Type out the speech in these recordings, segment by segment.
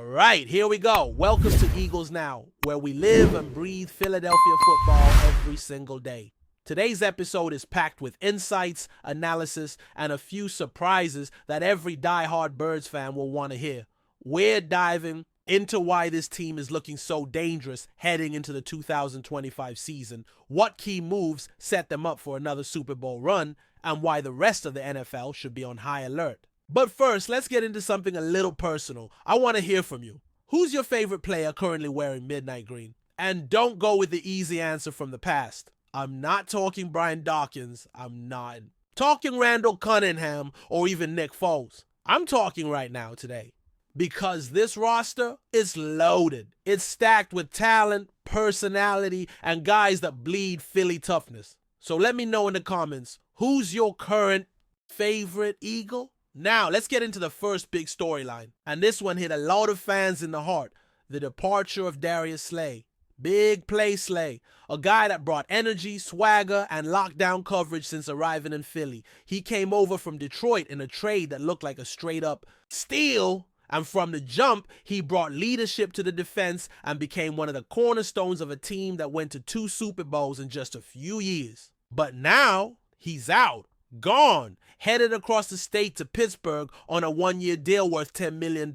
right, here we go. Welcome to Eagles Now, where we live and breathe Philadelphia football every single day. Today's episode is packed with insights, analysis, and a few surprises that every die-hard Birds fan will want to hear. We're diving into why this team is looking so dangerous heading into the 2025 season, what key moves set them up for another Super Bowl run, and why the rest of the NFL should be on high alert. But first, let's get into something a little personal. I want to hear from you. Who's your favorite player currently wearing midnight green? And don't go with the easy answer from the past. I'm not talking Brian Dawkins. I'm not talking Randall Cunningham or even Nick Foles. I'm talking right now today. Because this roster is loaded. It's stacked with talent, personality, and guys that bleed Philly toughness. So let me know in the comments, who's your current favorite Eagle? Now, let's get into the first big storyline. And this one hit a lot of fans in the heart. The departure of Darius Slay. Big play Slay. A guy that brought energy, swagger, and lockdown coverage since arriving in Philly. He came over from Detroit in a trade that looked like a straight-up steal. And from the jump, he brought leadership to the defense and became one of the cornerstones of a team that went to 2 Super Bowls in just a few years. But now, he's out. Gone, headed across the state to Pittsburgh on a 1-year deal worth $10 million.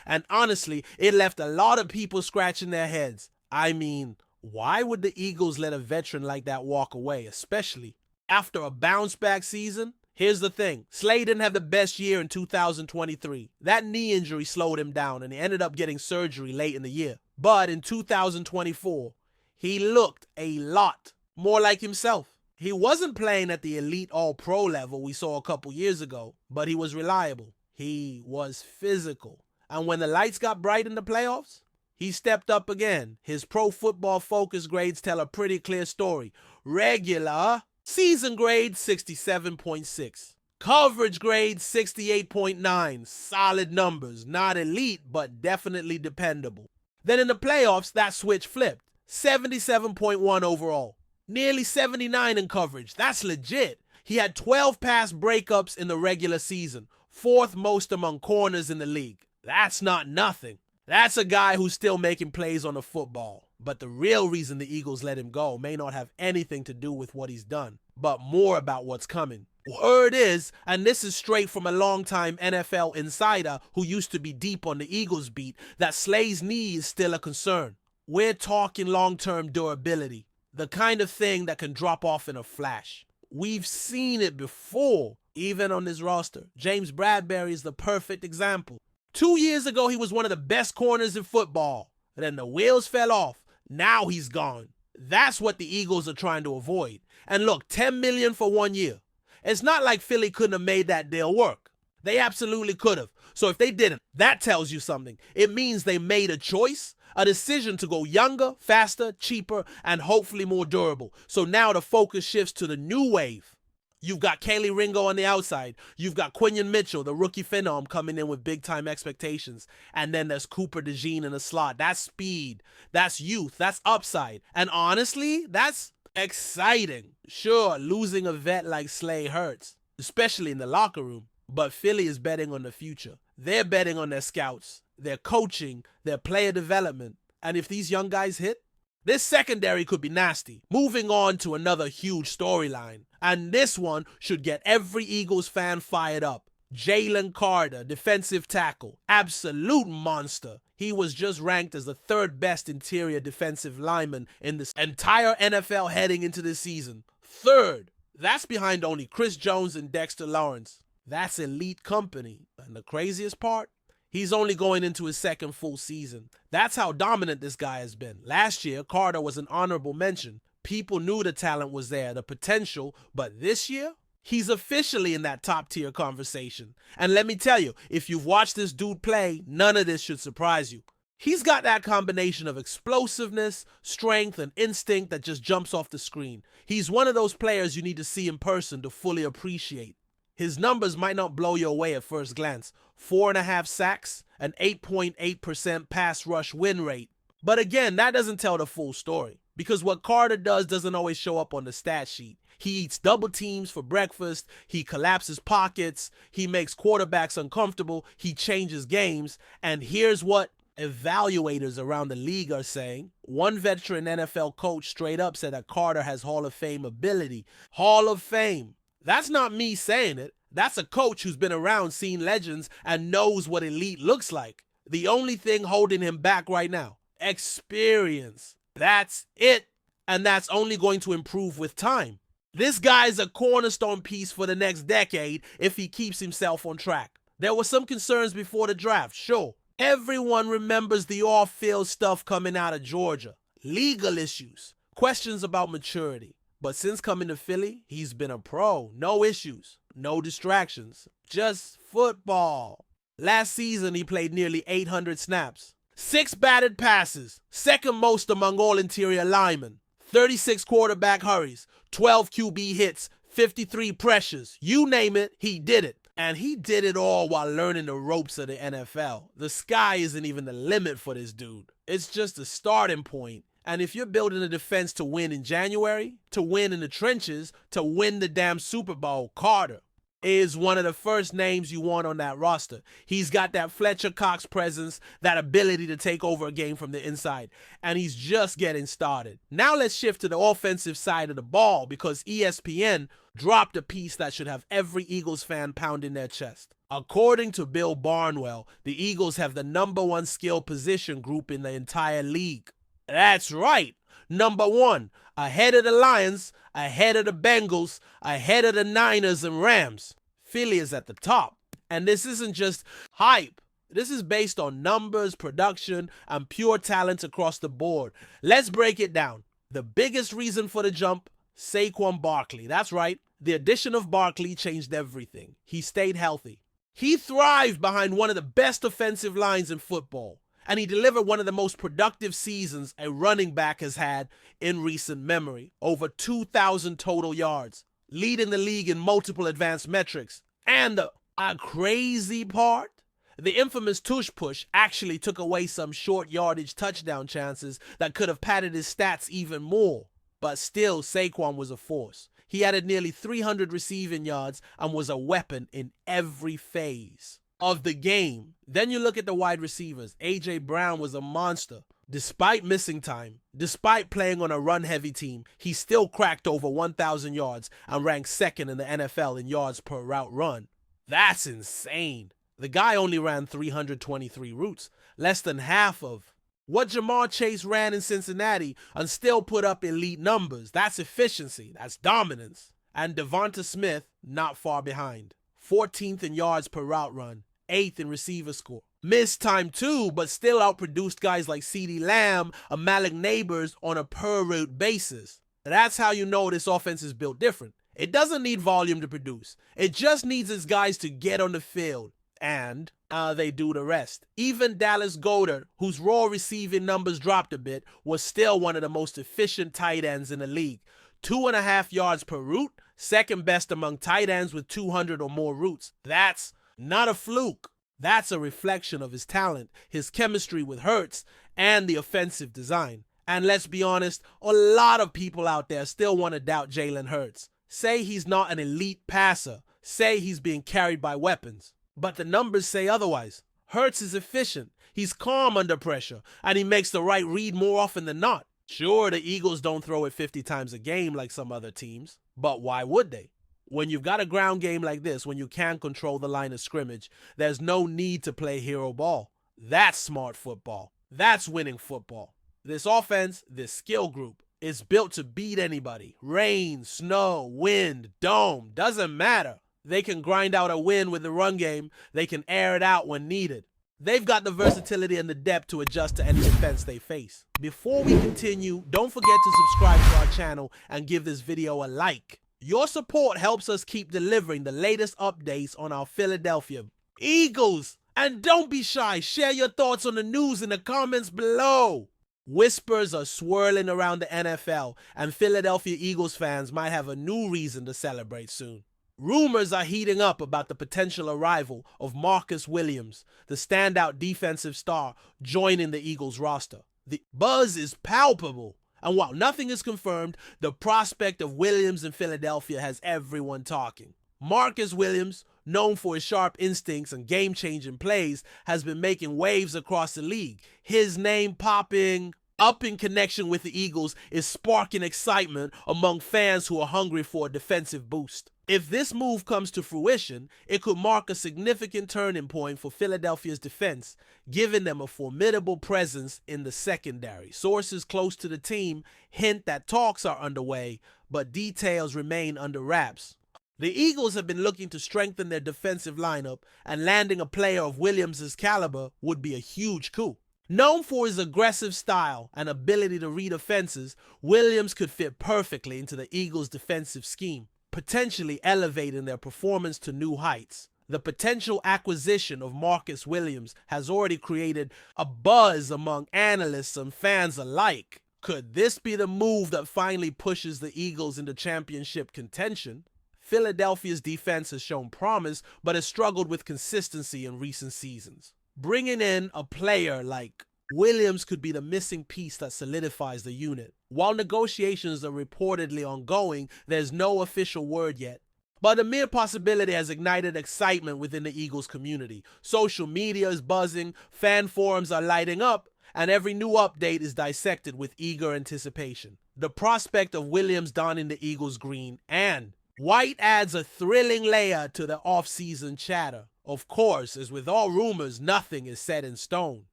And honestly, it left a lot of people scratching their heads. I mean, why would the Eagles let a veteran like that walk away, especially after a bounce-back season? Here's the thing, Slay didn't have the best year in 2023. That knee injury slowed him down and he ended up getting surgery late in the year. But in 2024, he looked a lot more like himself. He wasn't playing at the elite all-pro level we saw a couple years ago, but he was reliable. He was physical. And when the lights got bright in the playoffs, he stepped up again. His Pro Football Focus grades tell a pretty clear story. Regular season grade 67.6. Coverage grade 68.9. Solid numbers. Not elite, but definitely dependable. Then in the playoffs, that switch flipped. 77.1 overall. Nearly 79 in coverage. That's legit. He had 12 pass breakups in the regular season. 4th most among corners in the league. That's not nothing. That's a guy who's still making plays on the football. But the real reason the Eagles let him go may not have anything to do with what he's done, but more about what's coming. Word is, and this is straight from a longtime NFL insider who used to be deep on the Eagles beat, that Slay's knee is still a concern. We're talking long-term durability, the kind of thing that can drop off in a flash. We've seen it before, even on this roster. James Bradbury is the perfect example. 2 years ago, he was one of the best corners in football. Then the wheels fell off. Now he's gone. That's what the Eagles are trying to avoid. And look, $10 million for 1 year. It's not like Philly couldn't have made that deal work. They absolutely could have. So if they didn't, that tells you something. It means they made a choice, a decision to go younger, faster, cheaper, and hopefully more durable. So now the focus shifts to the new wave. You've got Kaylee Ringo on the outside. You've got Quinyon Mitchell, the rookie phenom, coming in with big-time expectations. And then there's Cooper DeJean in the slot. That's speed. That's youth. That's upside. And honestly, that's exciting. Sure, losing a vet like Slay hurts, especially in the locker room. But Philly is betting on the future. They're betting on their scouts, their coaching, their player development. And if these young guys hit, this secondary could be nasty. Moving on to another huge storyline. And this one should get every Eagles fan fired up. Jalen Carter, defensive tackle. Absolute monster. He was just ranked as the 3rd best interior defensive lineman in this entire NFL heading into this season. 3rd. That's behind only Chris Jones and Dexter Lawrence. That's elite company. And the craziest part? He's only going into his 2nd full season. That's how dominant this guy has been. Last year, Carter was an honorable mention. People knew the talent was there, the potential, but this year, he's officially in that top-tier conversation. And let me tell you, if you've watched this dude play, none of this should surprise you. He's got that combination of explosiveness, strength, and instinct that just jumps off the screen. He's one of those players you need to see in person to fully appreciate. His numbers might not blow you away at first glance. 4.5 sacks, an 8.8% pass rush win rate. But again, that doesn't tell the full story. Because what Carter does doesn't always show up on the stat sheet. He eats double teams for breakfast. He collapses pockets. He makes quarterbacks uncomfortable. He changes games. And here's what evaluators around the league are saying. One veteran NFL coach straight up said that Carter has Hall of Fame ability. Hall of Fame. That's not me saying it. That's a coach who's been around, seen legends, and knows what elite looks like. The only thing holding him back right now, experience. That's it. And that's only going to improve with time. This guy's a cornerstone piece for the next decade if he keeps himself on track. There were some concerns before the draft, sure. Everyone remembers the off-field stuff coming out of Georgia. Legal issues, questions about maturity. But since coming to Philly, he's been a pro. No issues, no distractions, just football. Last season, he played nearly 800 snaps. 6 batted passes, second most among all interior linemen. 36 quarterback hurries, 12 QB hits, 53 pressures. You name it, he did it. And he did it all while learning the ropes of the NFL. The sky isn't even the limit for this dude. It's just a starting point. And if you're building a defense to win in January, to win in the trenches, to win the damn Super Bowl, Carter is one of the first names you want on that roster. He's got that Fletcher Cox presence, that ability to take over a game from the inside, and he's just getting started. Now let's shift to the offensive side of the ball, because ESPN dropped a piece that should have every Eagles fan pounding their chest. According to Bill Barnwell, the Eagles have the #1 skill position group in the entire league. That's right. #1, ahead of the Lions, ahead of the Bengals, ahead of the Niners and Rams. Philly is at the top. And this isn't just hype. This is based on numbers, production, and pure talent across the board. Let's break it down. The biggest reason for the jump, Saquon Barkley. That's right. The addition of Barkley changed everything. He stayed healthy. He thrived behind one of the best offensive lines in football. And he delivered one of the most productive seasons a running back has had in recent memory. Over 2,000 total yards, leading the league in multiple advanced metrics. And a crazy part, the infamous tush push actually took away some short yardage touchdown chances that could have padded his stats even more. But still, Saquon was a force. He added nearly 300 receiving yards and was a weapon in every phase of the game. Then you look at the wide receivers. A.J. Brown was a monster. Despite missing time, despite playing on a run-heavy team, he still cracked over 1,000 yards and ranked second in the NFL in yards per route run. That's insane. The guy only ran 323 routes, less than half of what Jamar Chase ran in Cincinnati, and still put up elite numbers. That's efficiency. That's dominance. And Devonta Smith, not far behind. 14th in yards per route run, 8th in receiver score. Missed time too, but still outproduced guys like CeeDee Lamb and Malik Neighbors on a per route basis. That's how you know this offense is built different. It doesn't need volume to produce. It just needs its guys to get on the field. And they do the rest. Even Dallas Goedert, whose raw receiving numbers dropped a bit, was still one of the most efficient tight ends in the league. 2.5 yards per route, second best among tight ends with 200 or more routes. That's not a fluke. That's a reflection of his talent, his chemistry with Hurts, and the offensive design. And let's be honest, a lot of people out there still want to doubt Jalen Hurts. Say he's not an elite passer. Say he's being carried by weapons. But the numbers say otherwise. Hurts is efficient. He's calm under pressure, and he makes the right read more often than not. Sure, the Eagles don't throw it 50 times a game like some other teams, but why would they? When you've got a ground game like this, when you can control the line of scrimmage, there's no need to play hero ball. That's smart football. That's winning football. This offense, this skill group, is built to beat anybody. Rain, snow, wind, dome, doesn't matter. They can grind out a win with the run game. They can air it out when needed. They've got the versatility and the depth to adjust to any defense they face. Before we continue, don't forget to subscribe to our channel and give this video a like. Your support helps us keep delivering the latest updates on our Philadelphia Eagles. And don't be shy, share your thoughts on the news in the comments below. Whispers are swirling around the NFL, and Philadelphia Eagles fans might have a new reason to celebrate soon. Rumors are heating up about the potential arrival of Marcus Williams, the standout defensive star, joining the Eagles roster. The buzz is palpable, and while nothing is confirmed, the prospect of Williams in Philadelphia has everyone talking. Marcus Williams, known for his sharp instincts and game-changing plays, has been making waves across the league. His name popping up in connection with the Eagles is sparking excitement among fans who are hungry for a defensive boost. If this move comes to fruition, it could mark a significant turning point for Philadelphia's defense, giving them a formidable presence in the secondary. Sources close to the team hint that talks are underway, but details remain under wraps. The Eagles have been looking to strengthen their defensive lineup, and landing a player of Williams' caliber would be a huge coup. Known for his aggressive style and ability to read offenses, Williams could fit perfectly into the Eagles' defensive scheme, potentially elevating their performance to new heights. The potential acquisition of Marcus Williams has already created a buzz among analysts and fans alike. Could this be the move that finally pushes the Eagles into championship contention? Philadelphia's defense has shown promise, but has struggled with consistency in recent seasons. Bringing in a player like Williams could be the missing piece that solidifies the unit. While negotiations are reportedly ongoing, there's no official word yet. But the mere possibility has ignited excitement within the Eagles community. Social media is buzzing, fan forums are lighting up, and every new update is dissected with eager anticipation. The prospect of Williams donning the Eagles green and white adds a thrilling layer to the off-season chatter. Of course, as with all rumors, nothing is set in stone.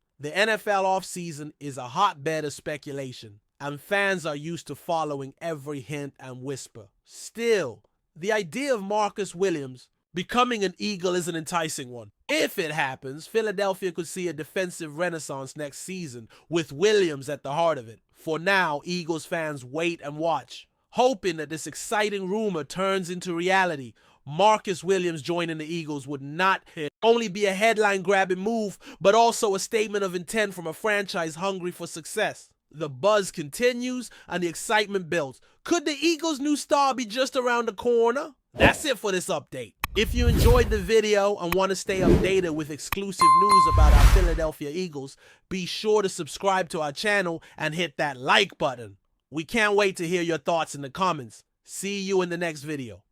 The NFL offseason is a hotbed of speculation, and fans are used to following every hint and whisper. Still, the idea of Marcus Williams becoming an Eagle is an enticing one. If it happens, Philadelphia could see a defensive renaissance next season, with Williams at the heart of it. For now, Eagles fans wait and watch, hoping that this exciting rumor turns into reality. Marcus Williams joining the Eagles would not only be a headline-grabbing move, but also a statement of intent from a franchise hungry for success. The buzz continues and the excitement builds. Could the Eagles' new star be just around the corner? That's it for this update. If you enjoyed the video and want to stay updated with exclusive news about our Philadelphia Eagles, be sure to subscribe to our channel and hit that like button. We can't wait to hear your thoughts in the comments. See you in the next video.